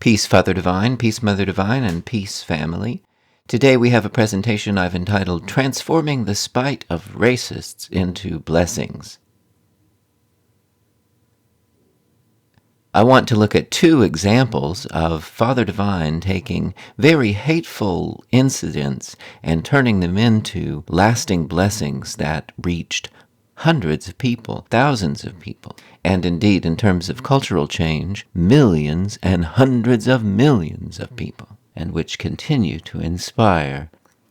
Peace, Father Divine, peace, Mother Divine, and peace, family. Today we have a presentation I've entitled Transforming the Spite of Racists into Blessings. I want to look at two examples of Father Divine taking very hateful incidents and turning them into lasting blessings that reached hundreds of people, thousands of people, and indeed, in terms of cultural change, millions and hundreds of millions of people, and which continue to inspire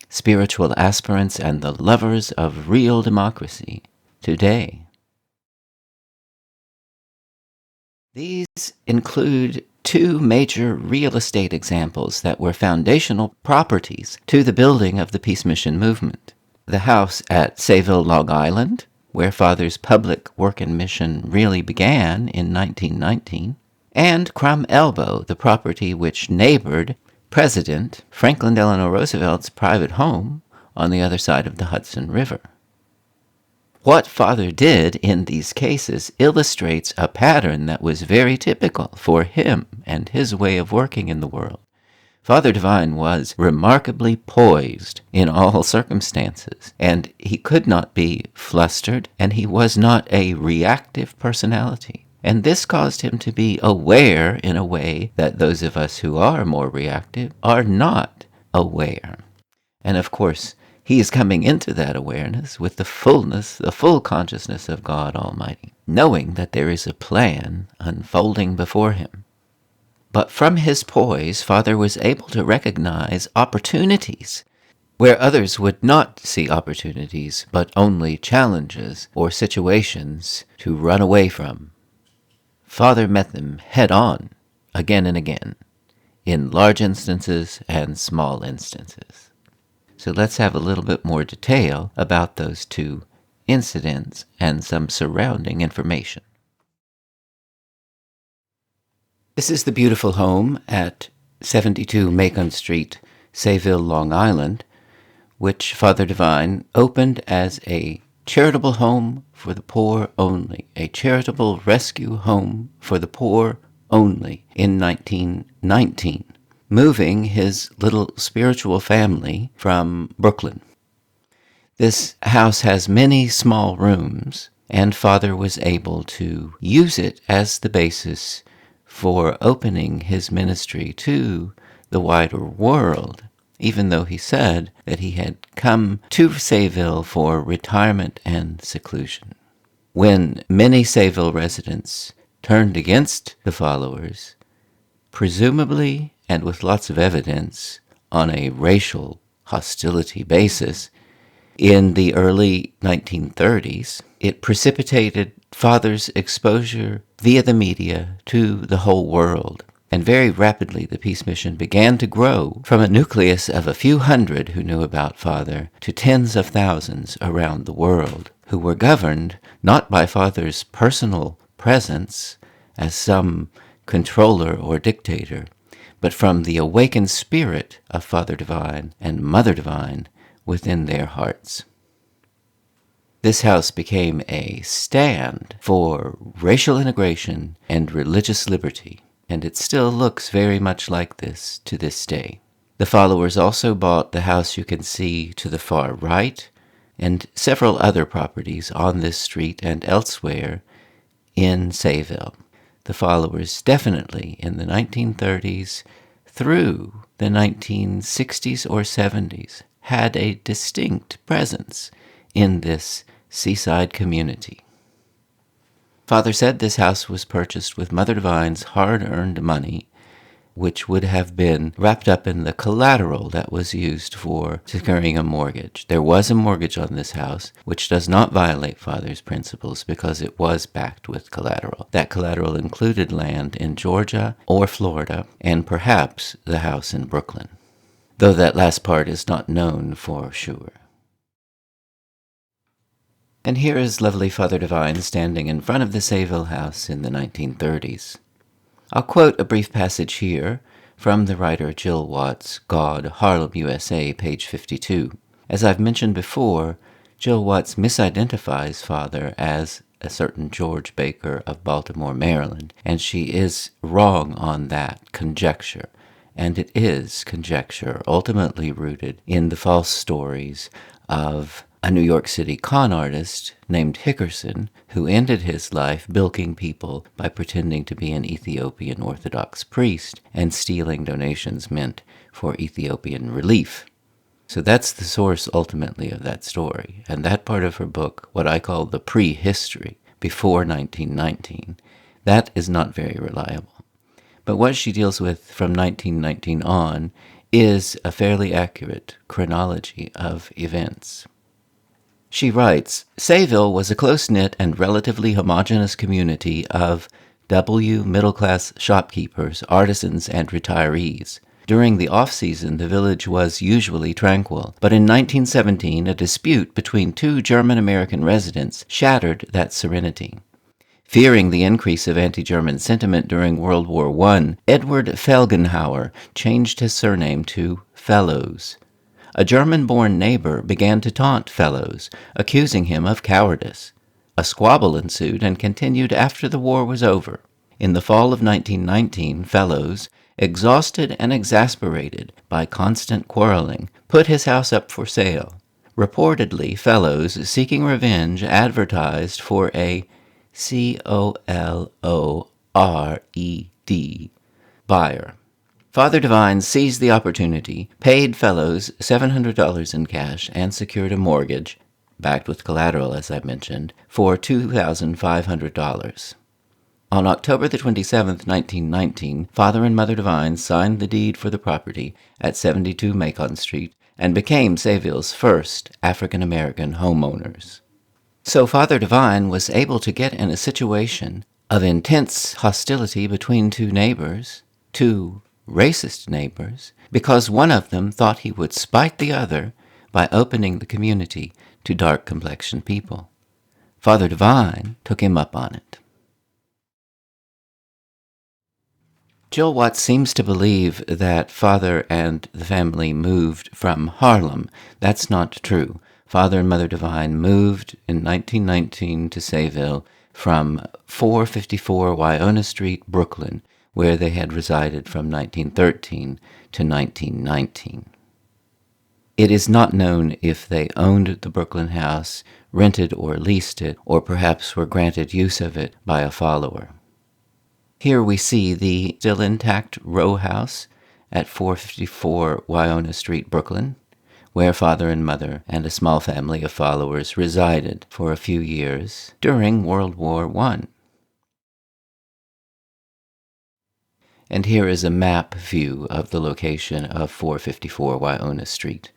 spiritual aspirants and the lovers of real democracy today. These include two major real estate examples that were foundational properties to the building of the Peace Mission movement. The house at Sayville, Long Island, where Father's public work and mission really began in 1919, and Crum Elbow, the property which neighbored President Franklin Delano Roosevelt's private home on the other side of the Hudson River. What Father did in these cases illustrates a pattern that was very typical for him and his way of working in the world. Father Divine was remarkably poised in all circumstances, and he could not be flustered, and he was not a reactive personality. And this caused him to be aware in a way that those of us who are more reactive are not aware. And of course, he is coming into that awareness with the full consciousness of God Almighty, knowing that there is a plan unfolding before him. But from his poise, Father was able to recognize opportunities where others would not see opportunities, but only challenges or situations to run away from. Father met them head on, again and again, in large instances and small instances. So let's have a little bit more detail about those two incidents and some surrounding information. This is the beautiful home at 72 Macon Street, Sayville, Long Island, which Father Divine opened as a charitable home for the poor only, a charitable rescue home for the poor only in 1919. Moving his little spiritual family from Brooklyn. This house has many small rooms, and Father was able to use it as the basis for opening his ministry to the wider world, even though he said that he had come to Sayville for retirement and seclusion. When many Sayville residents turned against the followers, presumably and with lots of evidence on a racial hostility basis, in the early 1930s, it precipitated Father's exposure via the media to the whole world. And very rapidly the Peace Mission began to grow from a nucleus of a few hundred who knew about Father to tens of thousands around the world, who were governed not by Father's personal presence as some controller or dictator, but from the awakened spirit of Father Divine and Mother Divine within their hearts. This house became a stand for racial integration and religious liberty, and it still looks very much like this to this day. The followers also bought the house you can see to the far right, and several other properties on this street and elsewhere in Sayville. The followers definitely in the 1930s through the 1960s or 70s had a distinct presence in this seaside community. Father said this house was purchased with Mother Divine's hard-earned money, which would have been wrapped up in the collateral that was used for securing a mortgage. There was a mortgage on this house, which does not violate Father's principles because it was backed with collateral. That collateral included land in Georgia or Florida, and perhaps the house in Brooklyn, though that last part is not known for sure. And here is lovely Father Divine standing in front of the Sayville house in the 1930s. I'll quote a brief passage here from the writer Jill Watts' God, Harlem, USA, page 52. As I've mentioned before, Jill Watts misidentifies Father as a certain George Baker of Baltimore, Maryland, and she is wrong on that conjecture. And it is conjecture, ultimately rooted in the false stories of a New York City con artist named Hickerson, who ended his life bilking people by pretending to be an Ethiopian Orthodox priest and stealing donations meant for Ethiopian relief. So that's the source, ultimately, of that story. And that part of her book, what I call the prehistory, before 1919, that is not very reliable. But what she deals with from 1919 on is a fairly accurate chronology of events. She writes, Sayville was a close-knit and relatively homogeneous community of W middle-class shopkeepers, artisans, and retirees. During the off-season, the village was usually tranquil, but in 1917, a dispute between two German-American residents shattered that serenity. Fearing the increase of anti-German sentiment during World War I, Edward Felgenhauer changed his surname to Fellows. A German-born neighbor began to taunt Fellows, accusing him of cowardice. A squabble ensued and continued after the war was over. In the fall of 1919, Fellows, exhausted and exasperated by constant quarreling, put his house up for sale. Reportedly, Fellows, seeking revenge, advertised for a COLORED buyer. Father Divine seized the opportunity, paid Fellows $700 in cash, and secured a mortgage, backed with collateral, as I mentioned, for $2,500. On October the 27th, 1919, Father and Mother Divine signed the deed for the property at 72 Macon Street and became Sayville's first African-American homeowners. So Father Divine was able to get in a situation of intense hostility between two neighbors, two racist neighbors, because one of them thought he would spite the other by opening the community to dark-complexioned people. Father Divine took him up on it. Jill Watts seems to believe that Father and the family moved from Harlem. That's not true. Father and Mother Divine moved in 1919 to Sayville from 454 Wynona Street, Brooklyn, where they had resided from 1913 to 1919. It is not known if they owned the Brooklyn house, rented or leased it, or perhaps were granted use of it by a follower. Here we see the still intact row house at 454 Wynona Street, Brooklyn, where Father and Mother and a small family of followers resided for a few years during World War I. And here is a map view of the location of 454 Wynona Street.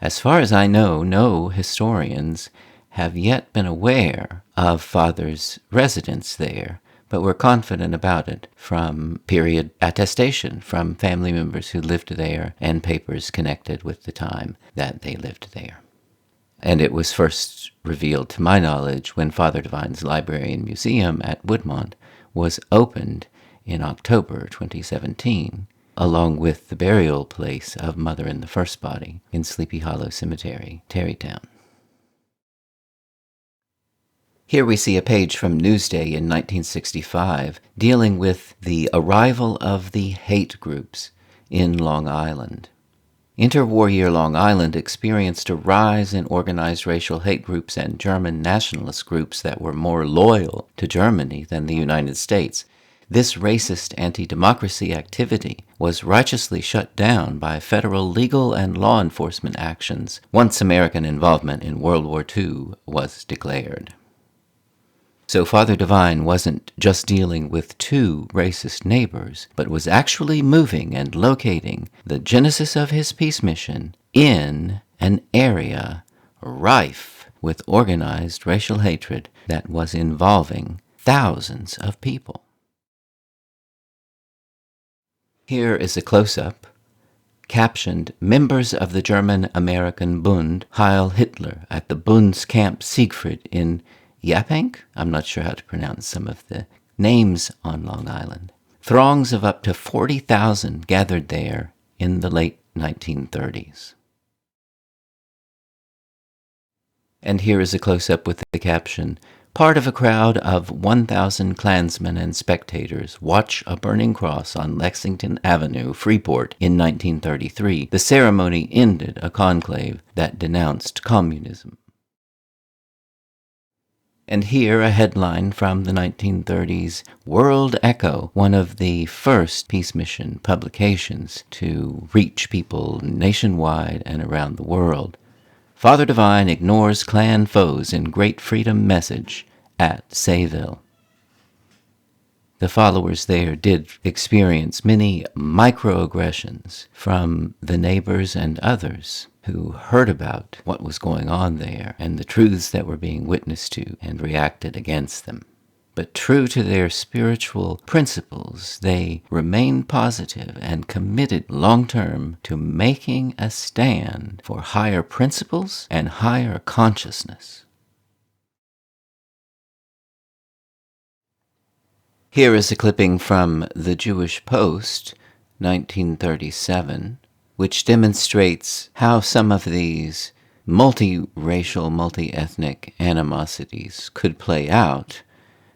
As far as I know, no historians have yet been aware of Father's residence there, but we're confident about it from period attestation from family members who lived there and papers connected with the time that they lived there. And it was first revealed to my knowledge when Father Divine's Library and Museum at Woodmont was opened in October 2017, along with the burial place of Mother in the First Body in Sleepy Hollow Cemetery, Tarrytown. Here we see a page from Newsday in 1965 dealing with the arrival of the hate groups in Long Island. Interwar year Long Island experienced a rise in organized racial hate groups and German nationalist groups that were more loyal to Germany than the United States. This racist anti-democracy activity was righteously shut down by federal legal and law enforcement actions once American involvement in World War II was declared. So Father Divine wasn't just dealing with two racist neighbors, but was actually moving and locating the genesis of his peace mission in an area rife with organized racial hatred that was involving thousands of people. Here is a close-up, captioned, Members of the German-American Bund Heil Hitler at the Bundescamp Siegfried in Yaphank? I'm not sure how to pronounce some of the names on Long Island. Throngs of up to 40,000 gathered there in the late 1930s. And here is a close-up with the caption, part of a crowd of 1,000 Klansmen and spectators watch a burning cross on Lexington Avenue, Freeport, in 1933. The ceremony ended a conclave that denounced communism. And here a headline from the 1930s World Echo, one of the first peace mission publications to reach people nationwide and around the world. Father Divine ignores Klan foes in Great Freedom Message at Sayville. The followers there did experience many microaggressions from the neighbors and others who heard about what was going on there and the truths that were being witnessed to and reacted against them. But true to their spiritual principles, they remained positive and committed long-term to making a stand for higher principles and higher consciousness. Here is a clipping from the Jewish Post, 1937, which demonstrates how some of these multiracial, multi-ethnic animosities could play out,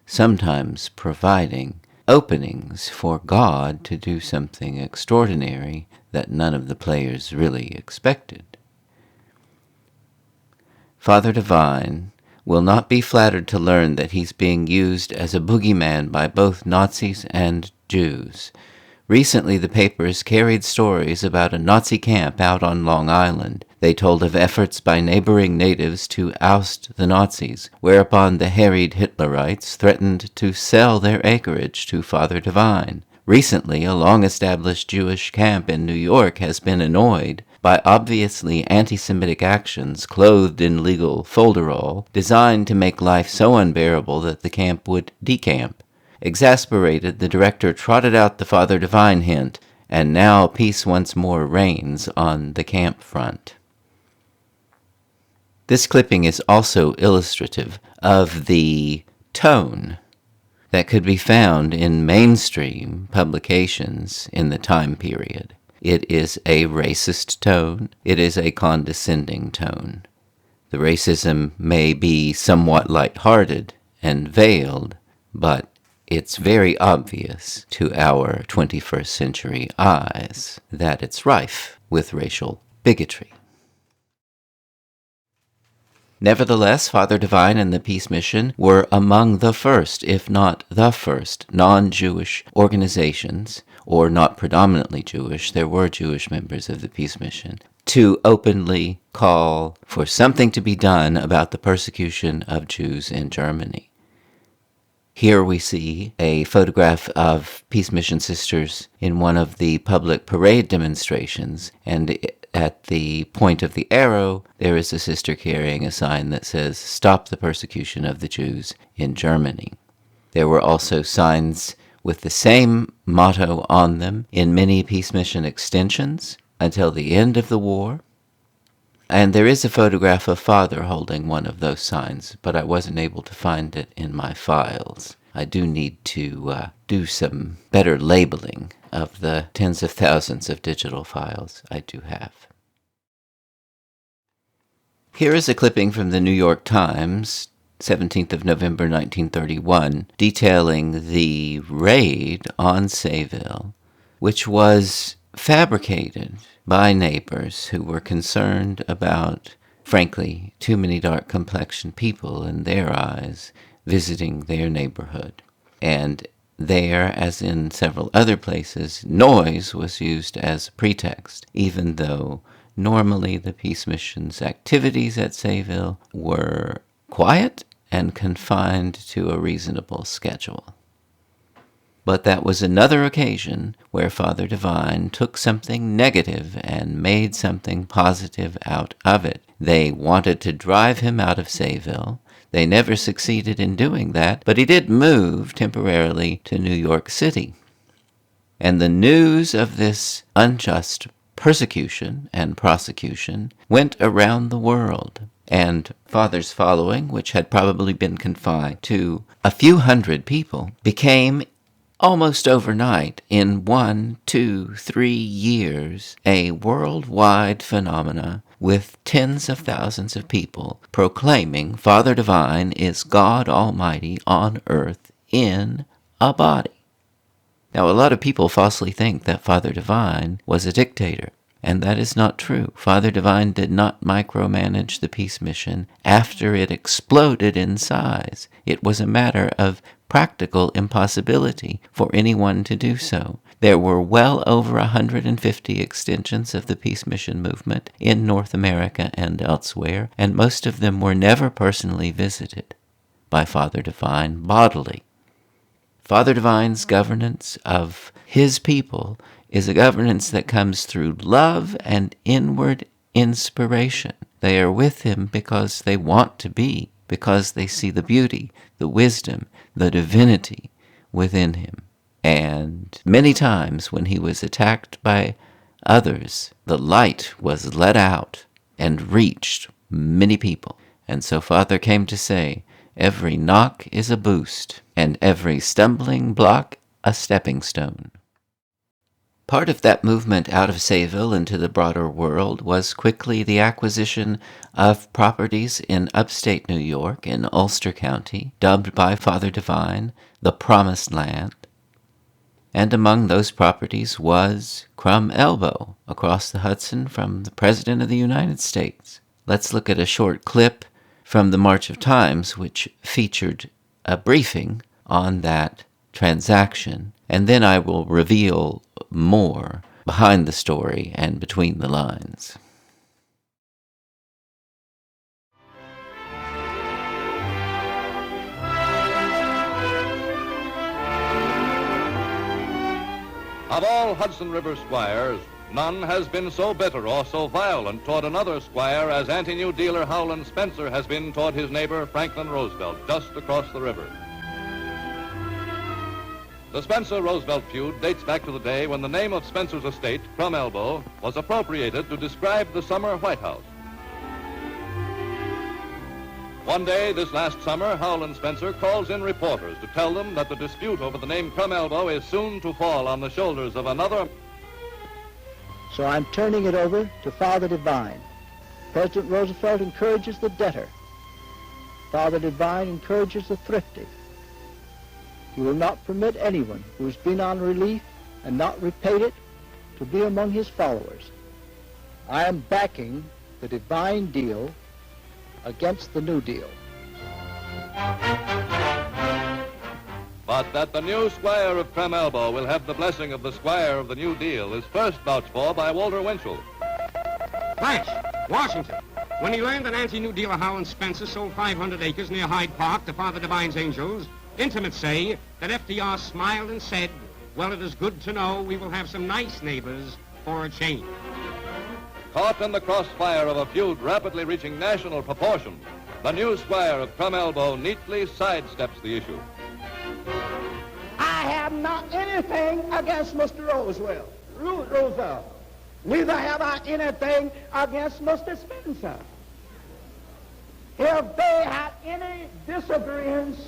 sometimes providing openings for God to do something extraordinary that none of the players really expected. Father Divine will not be flattered to learn that he's being used as a boogeyman by both Nazis and Jews. Recently, the papers carried stories about a Nazi camp out on Long Island. They told of efforts by neighboring natives to oust the Nazis, whereupon the harried Hitlerites threatened to sell their acreage to Father Divine. Recently, a long-established Jewish camp in New York has been annoyed by obviously anti-Semitic actions clothed in legal folderol designed to make life so unbearable that the camp would decamp. Exasperated, the director trotted out the Father Divine hint, and now peace once more reigns on the camp front. This clipping is also illustrative of the tone that could be found in mainstream publications in the time period. It is a racist tone. It is a condescending tone. The racism may be somewhat lighthearted and veiled, but it's very obvious to our 21st century eyes that it's rife with racial bigotry. Nevertheless, Father Divine and the Peace Mission were among the first, if not the first, non-Jewish organizations, or not predominantly Jewish, there were Jewish members of the Peace Mission, to openly call for something to be done about the persecution of Jews in Germany. Here we see a photograph of Peace Mission sisters in one of the public parade demonstrations, and at the point of the arrow, there is a sister carrying a sign that says, "Stop the persecution of the Jews in Germany." There were also signs with the same motto on them in many Peace Mission extensions until the end of the war. And there is a photograph of Father holding one of those signs, but I wasn't able to find it in my files. I do need to do some better labeling of the tens of thousands of digital files I do have. Here is a clipping from the New York Times, 17th of November 1931, detailing the raid on Sayville, which was fabricated by neighbors who were concerned about, frankly, too many dark-complexioned people in their eyes visiting their neighborhood. And there, as in several other places, noise was used as a pretext, even though normally the Peace Mission's activities at Sayville were quiet and confined to a reasonable schedule. But that was another occasion where Father Divine took something negative and made something positive out of it. They wanted to drive him out of Sayville. They never succeeded in doing that, but he did move temporarily to New York City. And the news of this unjust persecution and prosecution went around the world. And Father's following, which had probably been confined to a few hundred people, became almost overnight, in 1, 2, 3 years, a worldwide phenomena with tens of thousands of people proclaiming Father Divine is God Almighty on earth in a body. Now, a lot of people falsely think that Father Divine was a dictator, and that is not true. Father Divine did not micromanage the peace mission after it exploded in size. It was a matter of practical impossibility for anyone to do so. There were well over 150 extensions of the peace mission movement in North America and elsewhere, and most of them were never personally visited by Father Divine bodily. Father Divine's governance of his people is a governance that comes through love and inward inspiration. They are with him because they want to be, because they see the beauty, the wisdom, the divinity within him. And many times when he was attacked by others, the light was let out and reached many people. And so Father came to say, every knock is a boost, and every stumbling block a stepping stone. Part of that movement out of Sayville into the broader world was quickly the acquisition of properties in upstate New York in Ulster County, dubbed by Father Divine the Promised Land. And among those properties was Crum Elbow, across the Hudson from the President of the United States. Let's look at a short clip from the March of Times, which featured a briefing on that transaction, and then I will reveal more behind the story and between the lines. Of all Hudson River squires, none has been so bitter or so violent toward another squire as anti-New Dealer Howland Spencer has been toward his neighbor Franklin Roosevelt, just across the river. The Spencer-Roosevelt feud dates back to the day when the name of Spencer's estate, Crum Elbow, was appropriated to describe the summer White House. One day this last summer, Howland Spencer calls in reporters to tell them that the dispute over the name Crum Elbow is soon to fall on the shoulders of another. So I'm turning it over to Father Divine. President Roosevelt encourages the debtor. Father Divine encourages the thrifty. He will not permit anyone who has been on relief and not repaid it to be among his followers. I am backing the Divine deal against the New Deal. But that the new squire of Crum Elbow will have the blessing of the squire of the New Deal is first vouched for by Walter Winchell. Flash, Washington. When he learned that anti-New Dealer Howland Spencer sold 500 acres near Hyde Park to Father Divine's Angels, intimates say that FDR smiled and said, well, it is good to know we will have some nice neighbors for a change. Caught in the crossfire of a feud rapidly reaching national proportions, the new squire of Crum Elbow neatly sidesteps the issue. I have not anything against Mr. Roosevelt. Neither have I anything against Mr. Spencer. If they had any disagreements,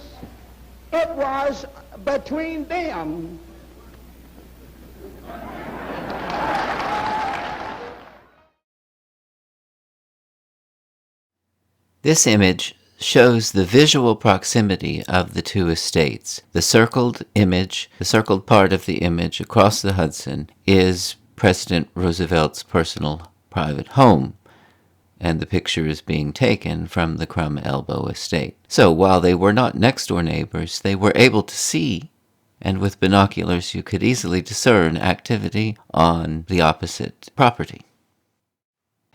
it was between them. This image shows the visual proximity of the two estates. The circled image, the circled part of the image across the Hudson is President Roosevelt's personal private home, and the picture is being taken from the Crum Elbow estate. So while they were not next-door neighbors, they were able to see, and with binoculars you could easily discern activity on the opposite property.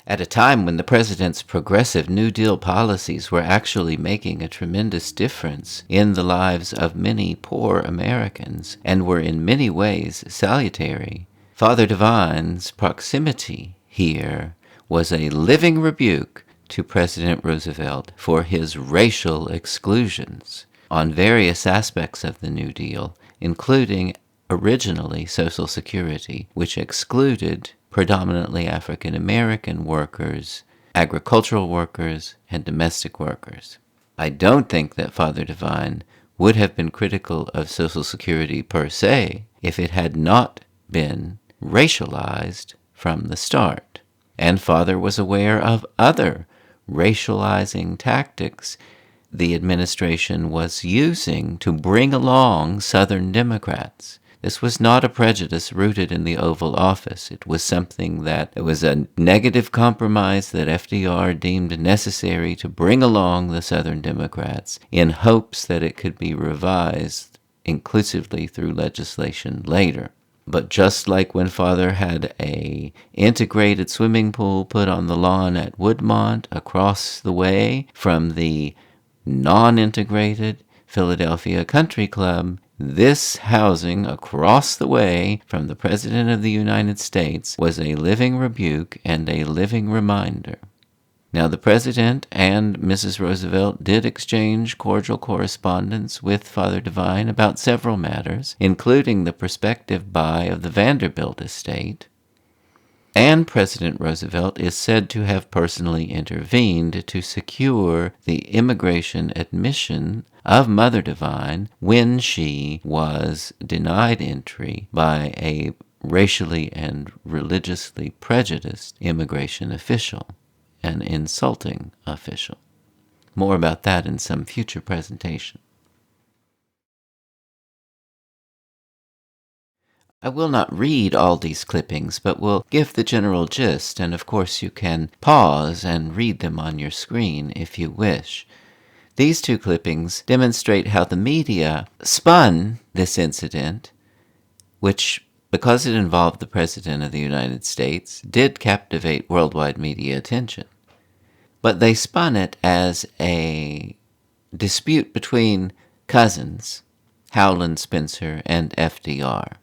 At a time when the president's progressive New Deal policies were actually making a tremendous difference in the lives of many poor Americans and were in many ways salutary, Father Divine's proximity here was a living rebuke to President Roosevelt for his racial exclusions on various aspects of the New Deal, including originally Social Security, which excluded predominantly African American workers, agricultural workers, and domestic workers. I don't think that Father Divine would have been critical of Social Security per se if it had not been racialized from the start. And Father was aware of other racializing tactics the administration was using to bring along Southern Democrats. This was not a prejudice rooted in the Oval Office. It was something that it was a negative compromise that FDR deemed necessary to bring along the Southern Democrats in hopes that it could be revised inclusively through legislation later. But just like when Father had a integrated swimming pool put on the lawn at Woodmont across the way from the non-integrated Philadelphia Country Club, this housing across the way from the President of the United States was a living rebuke and a living reminder. Now, the President and Mrs. Roosevelt did exchange cordial correspondence with Father Divine about several matters, including the prospective buy of the Vanderbilt estate, and President Roosevelt is said to have personally intervened to secure the immigration admission of Mother Divine when she was denied entry by a racially and religiously prejudiced immigration official, an insulting official. More about that in some future presentation. I will not read all these clippings, but will give the general gist, and of course you can pause and read them on your screen if you wish. These two clippings demonstrate how the media spun this incident, which, because it involved the President of the United States, did captivate worldwide media attention. But they spun it as a dispute between cousins, Howland Spencer and FDR.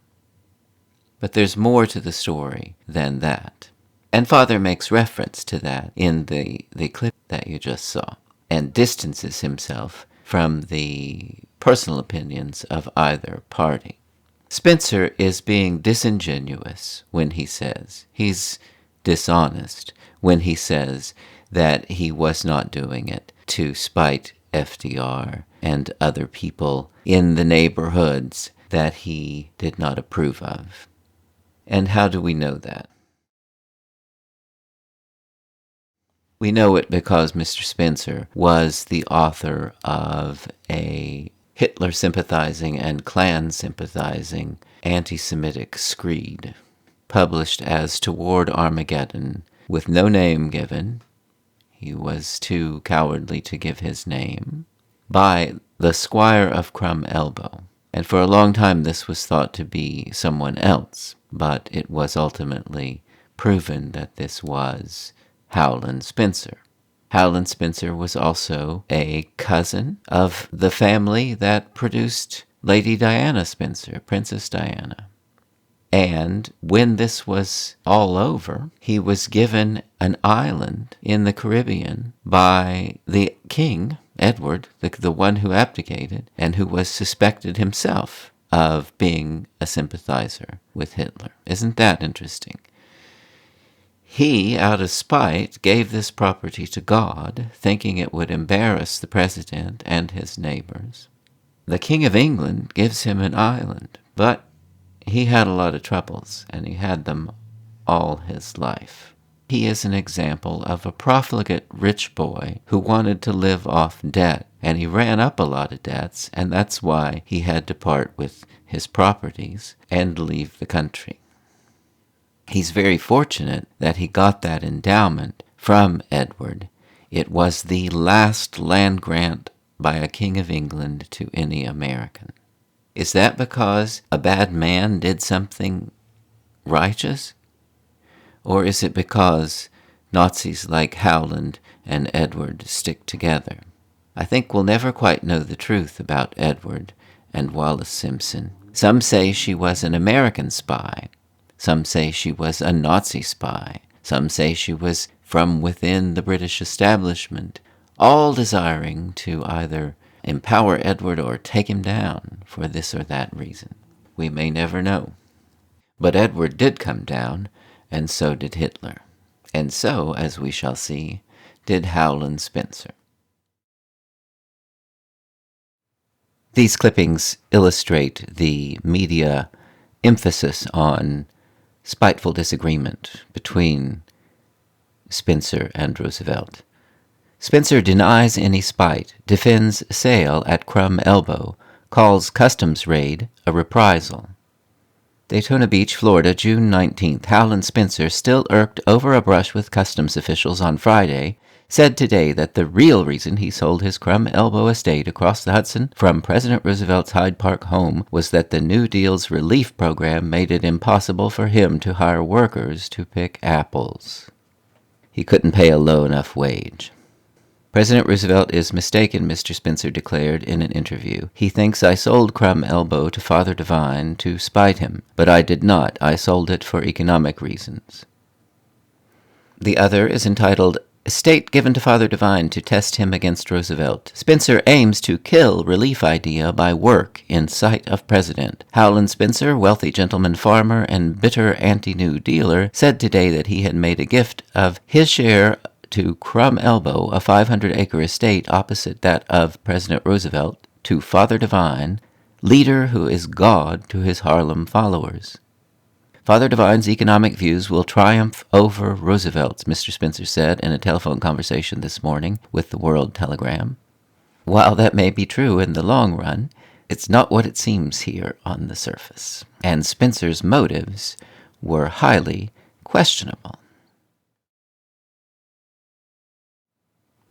But there's more to the story than that. And Father makes reference to that in the clip that you just saw, and distances himself from the personal opinions of either party. Spencer is being disingenuous when he says, he's dishonest when he says that he was not doing it to spite FDR and other people in the neighborhoods that he did not approve of. And how do we know that? We know it because Mr. Spencer was the author of a Hitler-sympathizing and Klan-sympathizing anti-Semitic screed, published as Toward Armageddon, with no name given. He was too cowardly to give his name, by the Squire of Crum Elbow. And for a long time this was thought to be someone else, but it was ultimately proven that this was Howland Spencer. Howland Spencer was also a cousin of the family that produced Lady Diana Spencer, Princess Diana. And when this was all over, he was given an island in the Caribbean by the king, Edward, the one who abdicated, and who was suspected himself of being a sympathizer with Hitler. Isn't that interesting? He, out of spite, gave this property to God, thinking it would embarrass the president and his neighbors. The King of England gives him an island, but he had a lot of troubles, and he had them all his life. He is an example of a profligate rich boy who wanted to live off debt, and he ran up a lot of debts, and that's why he had to part with his properties and leave the country. He's very fortunate that he got that endowment from Edward. It was the last land grant by a king of England to any American. Is that because a bad man did something righteous? Or is it because Nazis like Howland and Edward stick together? I think we'll never quite know the truth about Edward and Wallis Simpson. Some say she was an American spy. Some say she was a Nazi spy. Some say she was from within the British establishment, all desiring to either empower Edward or take him down for this or that reason. We may never know. But Edward did come down, and so did Hitler. And so, as we shall see, did Howland Spencer. These clippings illustrate the media emphasis on spiteful disagreement between Spencer and Roosevelt. Spencer denies any spite, defends sale at Crumb Elbow, calls customs raid a reprisal. Daytona Beach, Florida, June 19th. Howland Spencer, still irked over a brush with customs officials on Friday, said today that the real reason he sold his Crumb Elbow estate across the Hudson from President Roosevelt's Hyde Park home was that the New Deal's relief program made it impossible for him to hire workers to pick apples. He couldn't pay a low enough wage. President Roosevelt is mistaken, Mr. Spencer declared in an interview. He thinks I sold Crumb Elbow to Father Divine to spite him, but I did not. I sold it for economic reasons. The other is entitled Estate Given to Father Divine to Test Him Against Roosevelt. Spencer aims to kill relief idea by work in sight of President. Howland Spencer, wealthy gentleman farmer and bitter anti-New Dealer, said today that he had made a gift of his share to Crumb Elbow, a 500-acre estate opposite that of President Roosevelt, to Father Divine, leader who is God to his Harlem followers. Father Divine's economic views will triumph over Roosevelt's, Mr. Spencer said in a telephone conversation this morning with the World Telegram. While that may be true in the long run, it's not what it seems here on the surface, and Spencer's motives were highly questionable.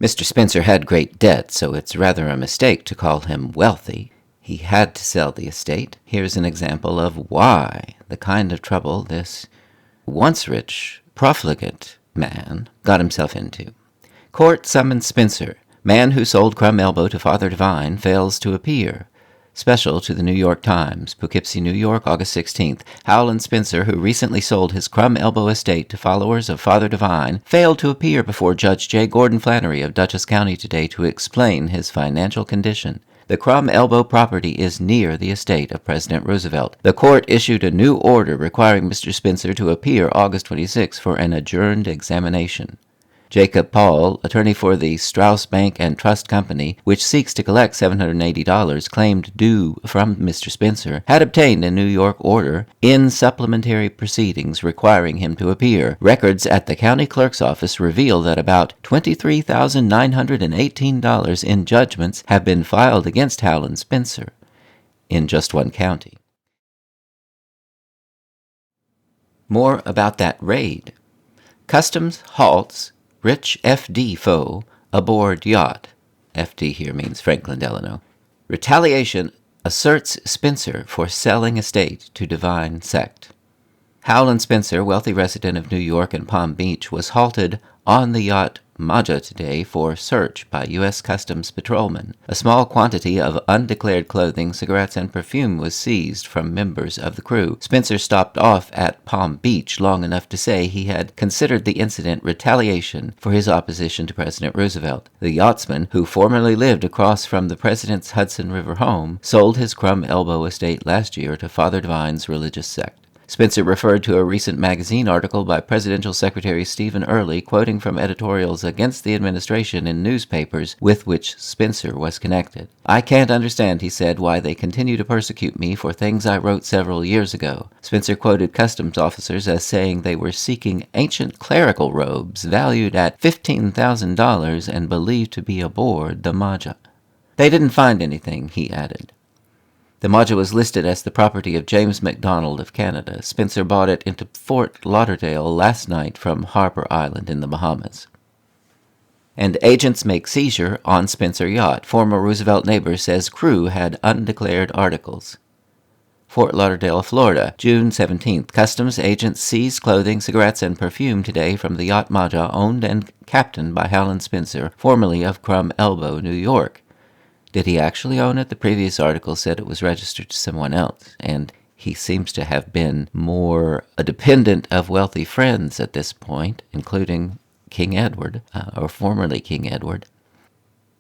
Mr. Spencer had great debt, so it's rather a mistake to call him wealthy. He had to sell the estate. Here's an example of why, the kind of trouble this once rich, profligate man got himself into. Court summons Spencer. Man who sold Crumb Elbow to Father Divine fails to appear. Special to the New York Times, Poughkeepsie, New York, August 16th. Howland Spencer, who recently sold his Crumb Elbow estate to followers of Father Divine, failed to appear before Judge J. Gordon Flannery of Dutchess County today to explain his financial condition. The Crumb Elbow property is near the estate of President Roosevelt. The court issued a new order requiring Mr. Spencer to appear August 26 for an adjourned examination. Jacob Paul, attorney for the Strauss Bank and Trust Company, which seeks to collect $780 claimed due from Mr. Spencer, had obtained a New York order in supplementary proceedings requiring him to appear. Records at the county clerk's office reveal that about $23,918 in judgments have been filed against Howland Spencer in just one county. More about that raid. Customs halts rich FD foe aboard yacht. FD here means Franklin Delano. Retaliation asserts Spencer for selling estate to Divine sect. Howland Spencer, wealthy resident of New York and Palm Beach, was halted on the yacht Maja today for search by U.S. Customs patrolmen. A small quantity of undeclared clothing, cigarettes, and perfume was seized from members of the crew. Spencer stopped off at Palm Beach long enough to say he had considered the incident retaliation for his opposition to President Roosevelt. The yachtsman, who formerly lived across from the president's Hudson River home, sold his Crumb Elbow estate last year to Father Divine's religious sect. Spencer referred to a recent magazine article by Presidential Secretary Stephen Early, quoting from editorials against the administration in newspapers with which Spencer was connected. I can't understand, he said, why they continue to persecute me for things I wrote several years ago. Spencer quoted customs officers as saying they were seeking ancient clerical robes valued at $15,000 and believed to be aboard the Maja. They didn't find anything, he added. The Maja was listed as the property of James MacDonald of Canada. Spencer bought it into Fort Lauderdale last night from Harper Island in the Bahamas. And agents make seizure on Spencer yacht. Former Roosevelt neighbor says crew had undeclared articles. Fort Lauderdale, Florida, June 17th. Customs agents seized clothing, cigarettes, and perfume today from the yacht Maja, owned and captained by Howland Spencer, formerly of Crumb Elbow, New York. Did he actually own it? The previous article said it was registered to someone else, and he seems to have been more a dependent of wealthy friends at this point, including King Edward, or formerly King Edward.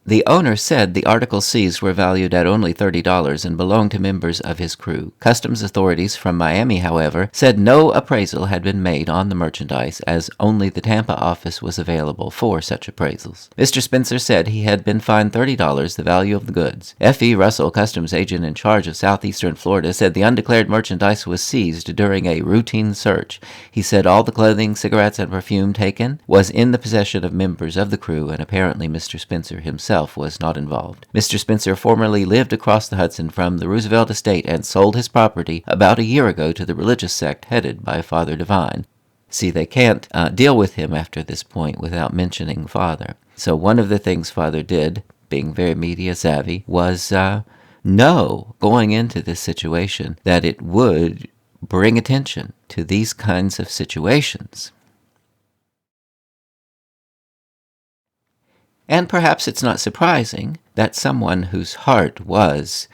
The owner said the articles seized were valued at only $30 and belonged to members of his crew. Customs authorities from Miami, however, said no appraisal had been made on the merchandise, as only the Tampa office was available for such appraisals. Mr. Spencer said he had been fined $30, the value of the goods. F.E. Russell, customs agent in charge of southeastern Florida, said the undeclared merchandise was seized during a routine search. He said all the clothing, cigarettes, and perfume taken was in the possession of members of the crew, and apparently Mr. Spencer himself was not involved. Mr. Spencer formerly lived across the Hudson from the Roosevelt estate and sold his property about a year ago to the religious sect headed by Father Divine. See, they can't deal with him after this point without mentioning Father. So one of the things Father did, being very media savvy, was know, going into this situation, that it would bring attention to these kinds of situations. And perhaps it's not surprising that someone whose heart was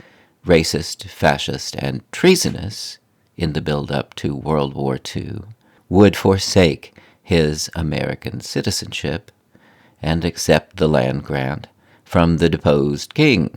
racist, fascist, and treasonous in the build-up to World War II would forsake his American citizenship and accept the land grant from the deposed king.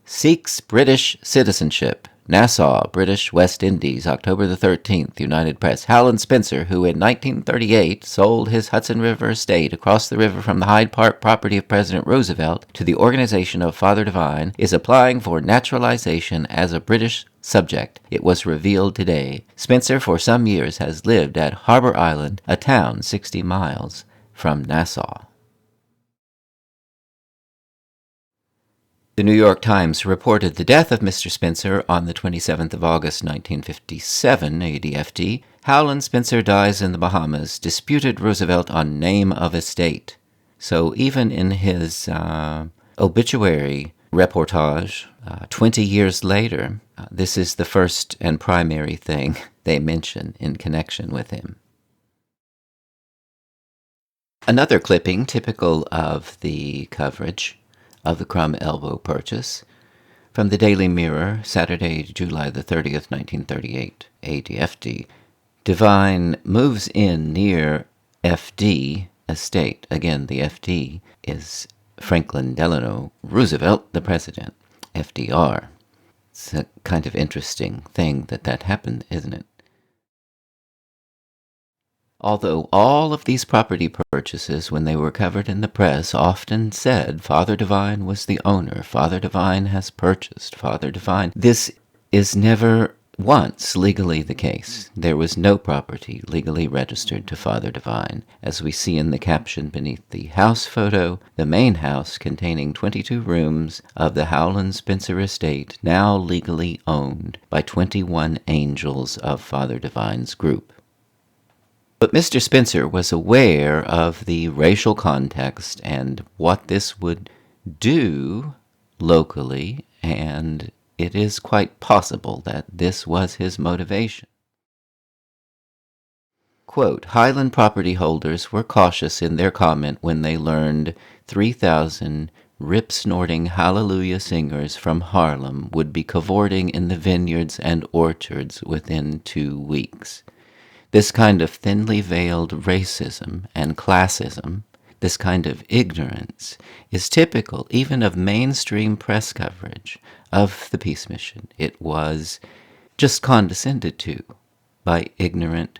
Seeks British citizenship. Nassau, British West Indies, October the 13th, United Press. Howland Spencer, who in 1938 sold his Hudson River estate across the river from the Hyde Park property of President Roosevelt to the organization of Father Divine, is applying for naturalization as a British subject. It was revealed today. Spencer for some years has lived at Harbor Island, a town 60 miles from Nassau. The New York Times reported the death of Mr. Spencer on the 27th of August, 1957, ADFD. Howland Spencer dies in the Bahamas, disputed Roosevelt on name of estate. So even in his obituary reportage, 20 years later, this is the first and primary thing they mention in connection with him. Another clipping typical of the coverage of the Crumb Elbow purchase, from the Daily Mirror, Saturday, July the 30th, 1938, ADFD. Divine moves in near FD estate. Again, the FD is Franklin Delano Roosevelt, the president, FDR. It's a kind of interesting thing that happened, isn't it? Although all of these property purchases, when they were covered in the press, often said Father Divine was the owner, Father Divine has purchased, Father Divine, this is never once legally the case. There was no property legally registered to Father Divine, as we see in the caption beneath the house photo, the main house containing 22 rooms of the Howland Spencer estate, now legally owned by 21 angels of Father Divine's group. But Mr. Spencer was aware of the racial context and what this would do locally, and it is quite possible that this was his motivation. Quote, Highland property holders were cautious in their comment when they learned 3,000 rip-snorting hallelujah singers from Harlem would be cavorting in the vineyards and orchards within 2 weeks. This kind of thinly veiled racism and classism, this kind of ignorance, is typical even of mainstream press coverage of the peace mission. It was just condescended to by ignorant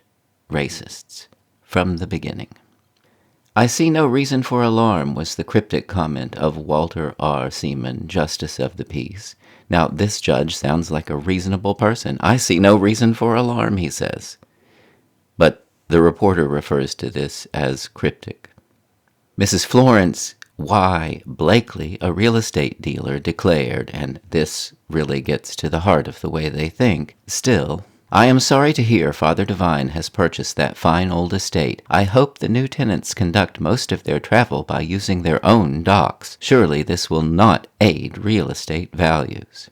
racists from the beginning. I see no reason for alarm, was the cryptic comment of Walter R. Seaman, Justice of the Peace. Now, this judge sounds like a reasonable person. I see no reason for alarm, he says. But the reporter refers to this as cryptic. Mrs. Florence Y. Blakely, a real estate dealer, declared, and this really gets to the heart of the way they think, still, I am sorry to hear Father Divine has purchased that fine old estate. I hope the new tenants conduct most of their travel by using their own docks. Surely this will not aid real estate values.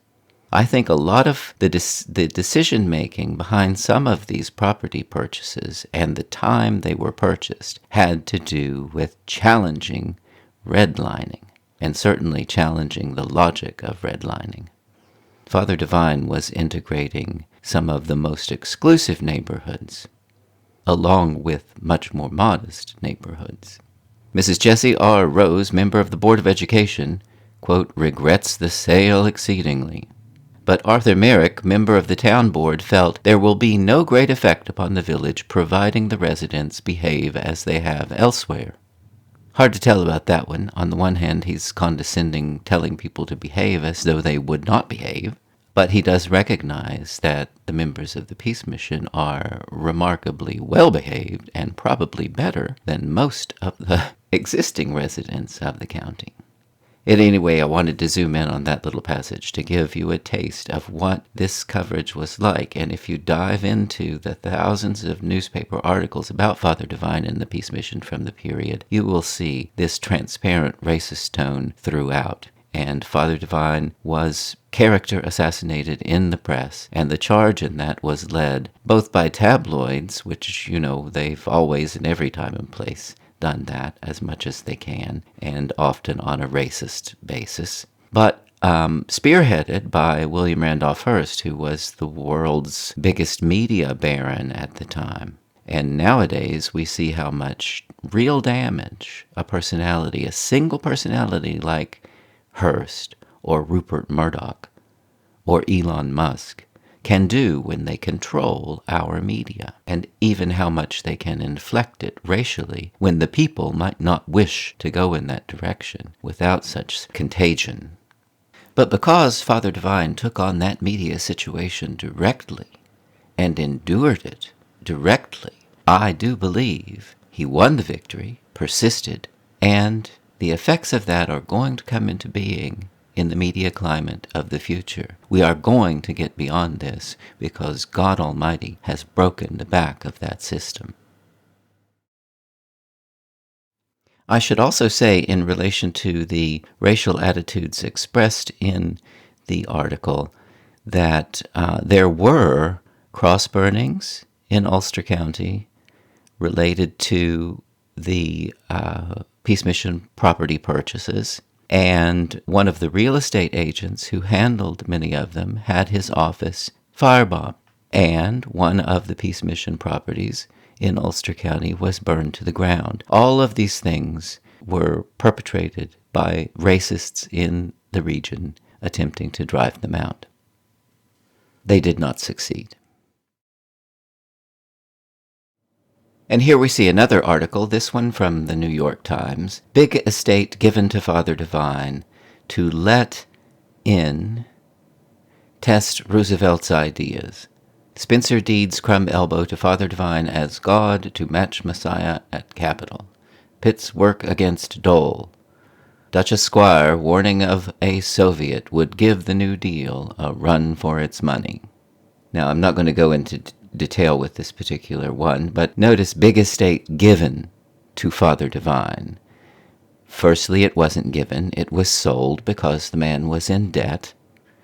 I think a lot of the decision-making behind some of these property purchases and the time they were purchased had to do with challenging redlining, and certainly challenging the logic of redlining. Father Divine was integrating some of the most exclusive neighborhoods, along with much more modest neighborhoods. Mrs. Jessie R. Rose, member of the Board of Education, quote, regrets the sale exceedingly. But Arthur Merrick, member of the town board, felt there will be no great effect upon the village providing the residents behave as they have elsewhere. Hard to tell about that one. On the one hand, he's condescending, telling people to behave as though they would not behave, but he does recognize that the members of the Peace Mission are remarkably well-behaved and probably better than most of the existing residents of the county. Anyway, I wanted to zoom in on that little passage to give you a taste of what this coverage was like. And if you dive into the thousands of newspaper articles about Father Divine and the Peace Mission from the period, you will see this transparent racist tone throughout. And Father Divine was character assassinated in the press, and the charge in that was led both by tabloids, which, they've always in every time and place done that as much as they can, and often on a racist basis, but spearheaded by William Randolph Hearst, who was the world's biggest media baron at the time. And nowadays we see how much real damage a single personality like Hearst or Rupert Murdoch or Elon Musk can do when they control our media, and even how much they can inflect it racially when the people might not wish to go in that direction without such contagion. But because Father Divine took on that media situation directly and endured it directly, I do believe he won the victory, persisted, and the effects of that are going to come into being in the media climate of the future. We are going to get beyond this because God Almighty has broken the back of that system. I should also say, in relation to the racial attitudes expressed in the article, that there were cross burnings in Ulster County related to the Peace Mission property purchases. And one of the real estate agents who handled many of them had his office firebombed. And one of the Peace Mission properties in Ulster County was burned to the ground. All of these things were perpetrated by racists in the region attempting to drive them out. They did not succeed. And here we see another article, this one from the New York Times. Big estate given to Father Divine to let in test Roosevelt's ideas. Spencer deeds crumb elbow to Father Divine as God to match Messiah at Capitol. Pitt's work against Dole. Duchess Squire warning of a Soviet would give the New Deal a run for its money. Now, I'm not going to go into detail with this particular one, but notice big estate given to Father Divine. Firstly, it wasn't given. It was sold because the man was in debt,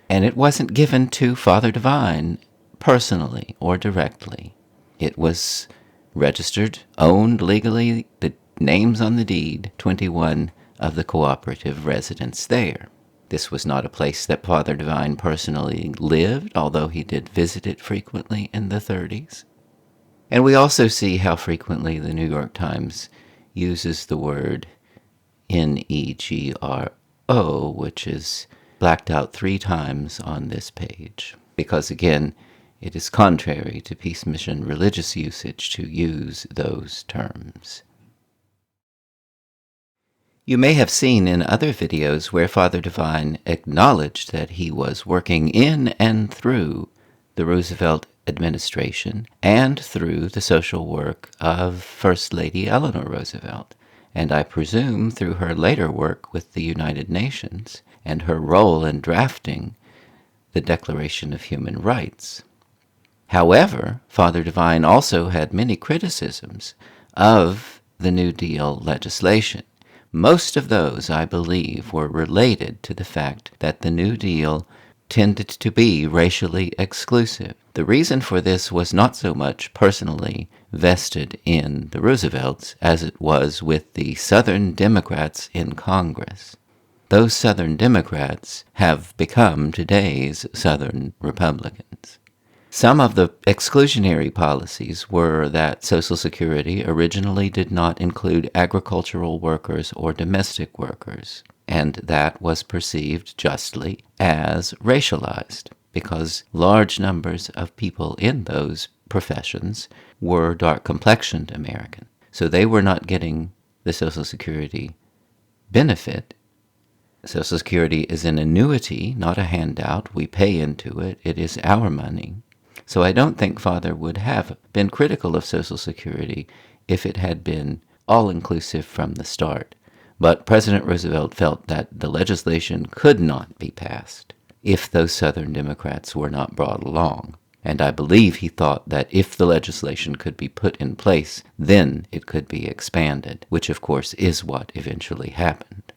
and it wasn't given to Father Divine personally or directly. It was registered, owned legally, the names on the deed, 21 of the cooperative residents there. This was not a place that Father Divine personally lived, although he did visit it frequently in the 30s. And we also see how frequently the New York Times uses the word negro, which is blacked out 3 times on this page, because again, it is contrary to Peace Mission religious usage to use those terms. You may have seen in other videos where Father Divine acknowledged that he was working in and through the Roosevelt administration and through the social work of First Lady Eleanor Roosevelt, and I presume through her later work with the United Nations and her role in drafting the Declaration of Human Rights. However, Father Divine also had many criticisms of the New Deal legislation. Most of those, I believe, were related to the fact that the New Deal tended to be racially exclusive. The reason for this was not so much personally vested in the Roosevelts as it was with the Southern Democrats in Congress. Those Southern Democrats have become today's Southern Republicans. Some of the exclusionary policies were that Social Security originally did not include agricultural workers or domestic workers, and that was perceived justly as racialized because large numbers of people in those professions were dark-complexioned American. So they were not getting the Social Security benefit. Social Security is an annuity, not a handout. We pay into it. It is our money. So I don't think Father would have been critical of Social Security if it had been all-inclusive from the start. But President Roosevelt felt that the legislation could not be passed if those Southern Democrats were not brought along. And I believe he thought that if the legislation could be put in place, then it could be expanded, which of course is what eventually happened.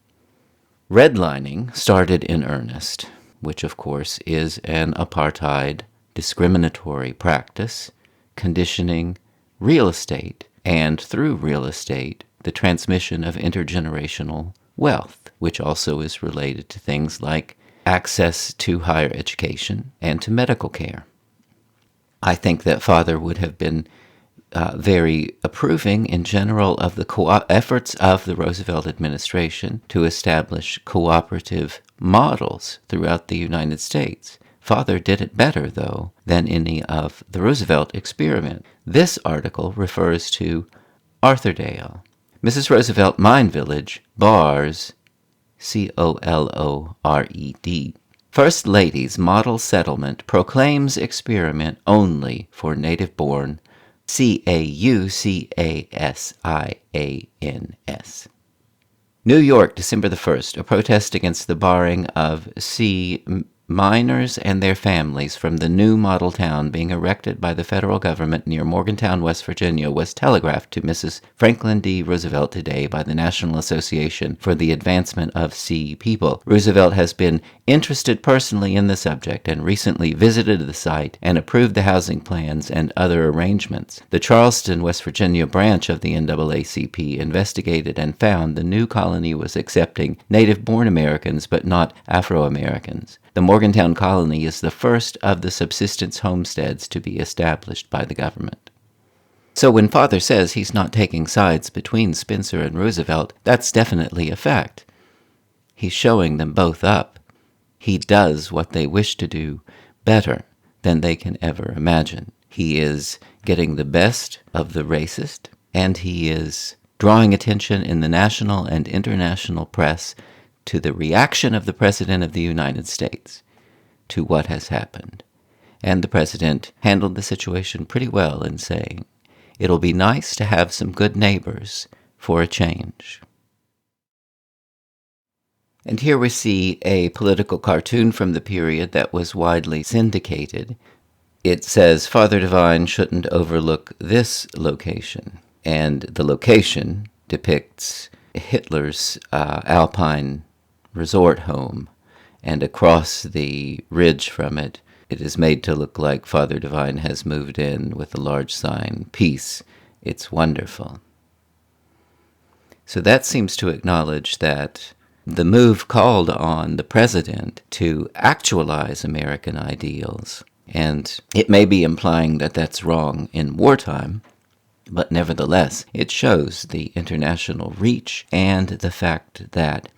Redlining started in earnest, which of course is an apartheid discriminatory practice, conditioning real estate, and through real estate, the transmission of intergenerational wealth, which also is related to things like access to higher education and to medical care. I think that Father would have been very approving in general of the efforts of the Roosevelt administration to establish cooperative models throughout the United States. Father did it better, though, than any of the Roosevelt experiment. This article refers to Arthurdale. Mrs. Roosevelt Mine Village, Bars, Colored. First Lady's Model Settlement proclaims experiment only for native-born Caucasians. New York, December the 1st, a protest against the barring of miners and their families from the new model town being erected by the federal government near Morgantown, West Virginia, was telegraphed to Mrs. Franklin D. Roosevelt today by the National Association for the Advancement of Sea People. Roosevelt has been interested personally in the subject and recently visited the site and approved the housing plans and other arrangements. The Charleston, West Virginia branch of the NAACP investigated and found the new colony was accepting native-born Americans but not Afro-Americans. The Morgantown colony is the first of the subsistence homesteads to be established by the government. So when Father says he's not taking sides between Spencer and Roosevelt, that's definitely a fact. He's showing them both up. He does what they wish to do better than they can ever imagine. He is getting the best of the racist, and he is drawing attention in the national and international press to the reaction of the President of the United States to what has happened. And the President handled the situation pretty well in saying, "It'll be nice to have some good neighbors for a change." And here we see a political cartoon from the period that was widely syndicated. It says, "Father Divine shouldn't overlook this location." And the location depicts Hitler's Alpine resort home, and across the ridge from it, it is made to look like Father Divine has moved in with a large sign, "Peace, it's wonderful." So that seems to acknowledge that the move called on the president to actualize American ideals, and it may be implying that that's wrong in wartime, but nevertheless, it shows the international reach and the fact that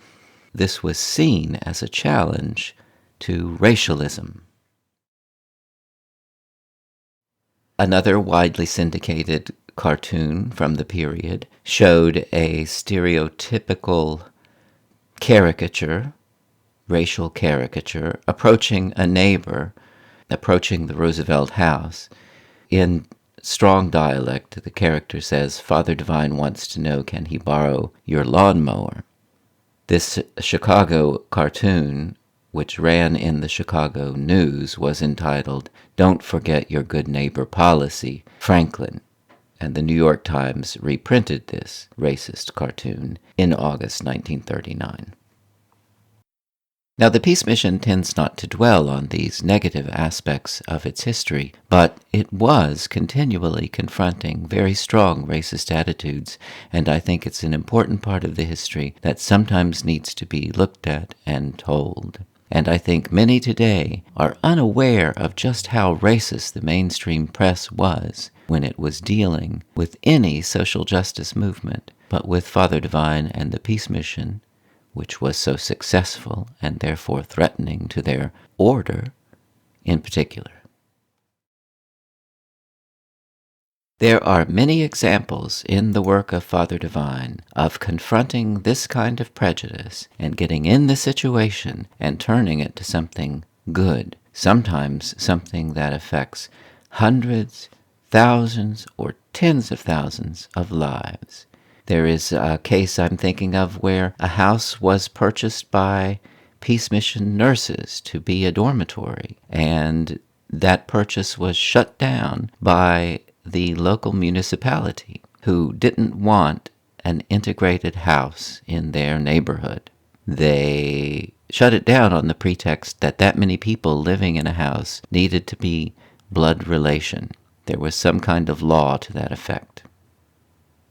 this was seen as a challenge to racialism. Another widely syndicated cartoon from the period showed a stereotypical caricature, racial caricature, approaching a neighbor, approaching the Roosevelt house. In strong dialect, the character says, "Father Divine wants to know, can he borrow your lawnmower?" This Chicago cartoon, which ran in the Chicago News, was entitled, "Don't Forget Your Good Neighbor Policy, Franklin." And the New York Times reprinted this racist cartoon in August 1939. Now, the peace mission tends not to dwell on these negative aspects of its history, but it was continually confronting very strong racist attitudes, and I think it's an important part of the history that sometimes needs to be looked at and told. And I think many today are unaware of just how racist the mainstream press was when it was dealing with any social justice movement, but with Father Divine and the Peace Mission, which was so successful and therefore threatening to their order in particular. There are many examples in the work of Father Divine of confronting this kind of prejudice and getting in the situation and turning it to something good, sometimes something that affects hundreds, thousands, or tens of thousands of lives. There is a case I'm thinking of where a house was purchased by Peace Mission nurses to be a dormitory, and that purchase was shut down by the local municipality, who didn't want an integrated house in their neighborhood. They shut it down on the pretext that many people living in a house needed to be blood relation. There was some kind of law to that effect.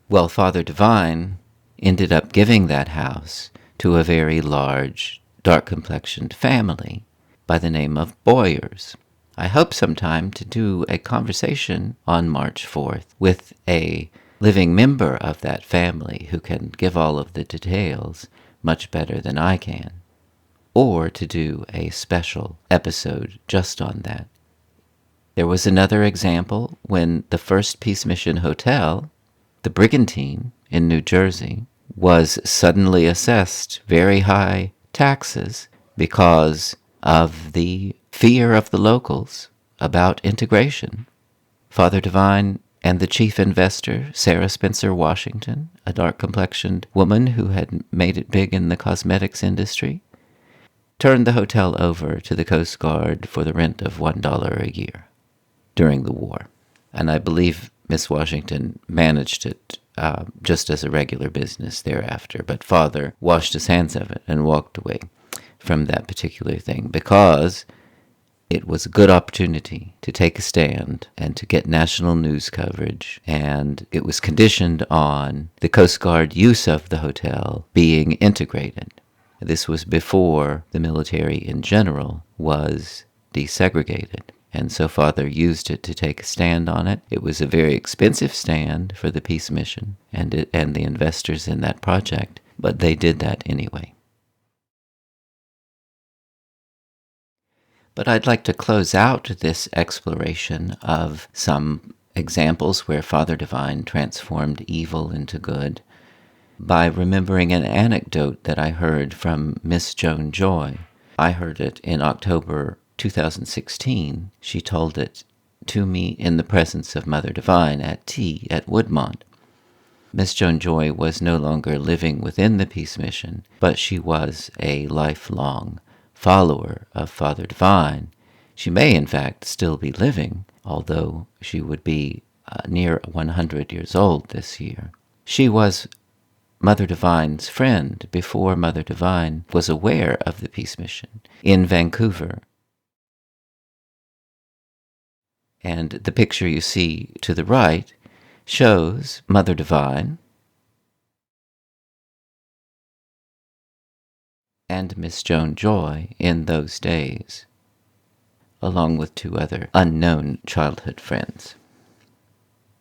Well, Father Divine ended up giving that house to a very large, dark-complexioned family by the name of Boyers. I hope sometime to do a conversation on March 4th with a living member of that family who can give all of the details much better than I can, or to do a special episode just on that. There was another example when the first Peace Mission Hotel, the Brigantine in New Jersey, was suddenly assessed very high taxes because of the fear of the locals about integration. Father Divine and the chief investor, Sarah Spencer Washington, a dark-complexioned woman who had made it big in the cosmetics industry, turned the hotel over to the Coast Guard for the rent of $1 a year during the war. And I believe Miss Washington managed it just as a regular business thereafter, but Father washed his hands of it and walked away from that particular thing because it was a good opportunity to take a stand and to get national news coverage, and it was conditioned on the Coast Guard use of the hotel being integrated. This was before the military in general was desegregated, and so Father used it to take a stand on it. It was a very expensive stand for the Peace Mission and the investors in that project, but they did that anyway. But I'd like to close out this exploration of some examples where Father Divine transformed evil into good by remembering an anecdote that I heard from Miss Joan Joy. I heard it in October 2016. She told it to me in the presence of Mother Divine at tea at Woodmont. Miss Joan Joy was no longer living within the Peace Mission, but she was a lifelong follower of Father Divine. She may, in fact, still be living, although she would be near 100 years old this year. She was Mother Divine's friend before Mother Divine was aware of the Peace Mission in Vancouver. And the picture you see to the right shows Mother Divine and Miss Joan Joy in those days, along with two other unknown childhood friends.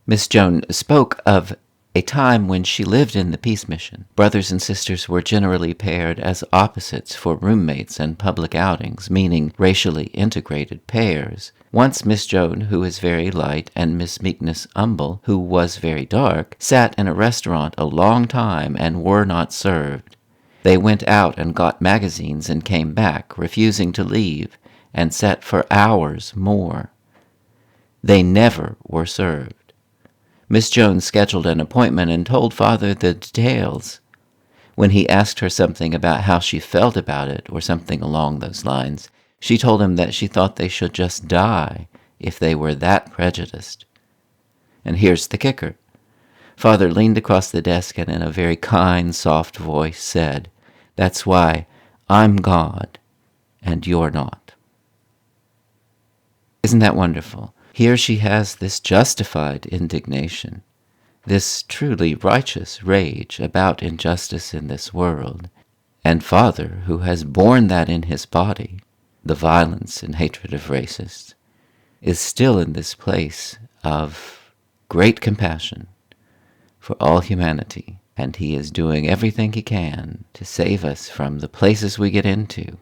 Miss Joan spoke of a time when she lived in the Peace Mission. Brothers and sisters were generally paired as opposites for roommates and public outings, meaning racially integrated pairs. Once Miss Joan, who is very light, and Miss Meekness Umble, who was very dark, sat in a restaurant a long time and were not served. They went out and got magazines and came back, refusing to leave, and sat for hours more. They never were served. Miss Jones scheduled an appointment and told Father the details. When he asked her something about how she felt about it, or something along those lines, she told him that she thought they should just die if they were that prejudiced. And here's the kicker. Father leaned across the desk and in a very kind, soft voice said, "That's why I'm God and you're not." Isn't that wonderful? Here she has this justified indignation, this truly righteous rage about injustice in this world, and Father who has borne that in his body, the violence and hatred of racists, is still in this place of great compassion for all humanity, and he is doing everything he can to save us from the places we get into.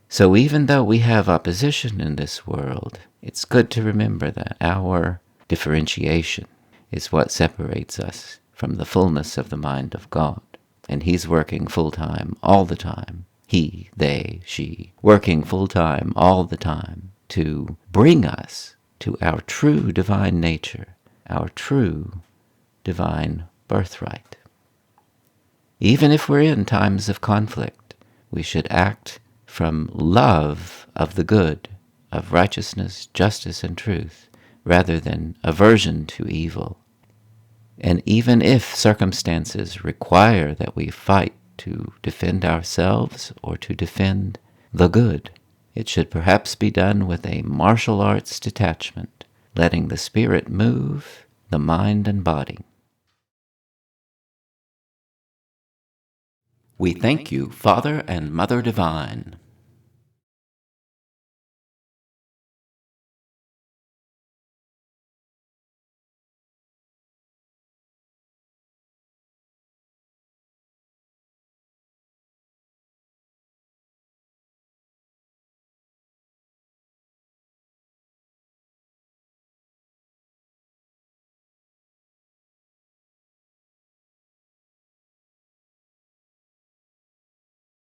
So even though we have opposition in this world, it's good to remember that our differentiation is what separates us from the fullness of the mind of God. And he's working full-time all the time. He, they, she, working full-time all the time to bring us to our true divine nature, our true divine birthright. Even if we're in times of conflict, we should act from love of the good, of righteousness, justice, and truth, rather than aversion to evil. And even if circumstances require that we fight to defend ourselves or to defend the good, it should perhaps be done with a martial arts detachment, letting the spirit move the mind and body. We thank you, Father and Mother Divine.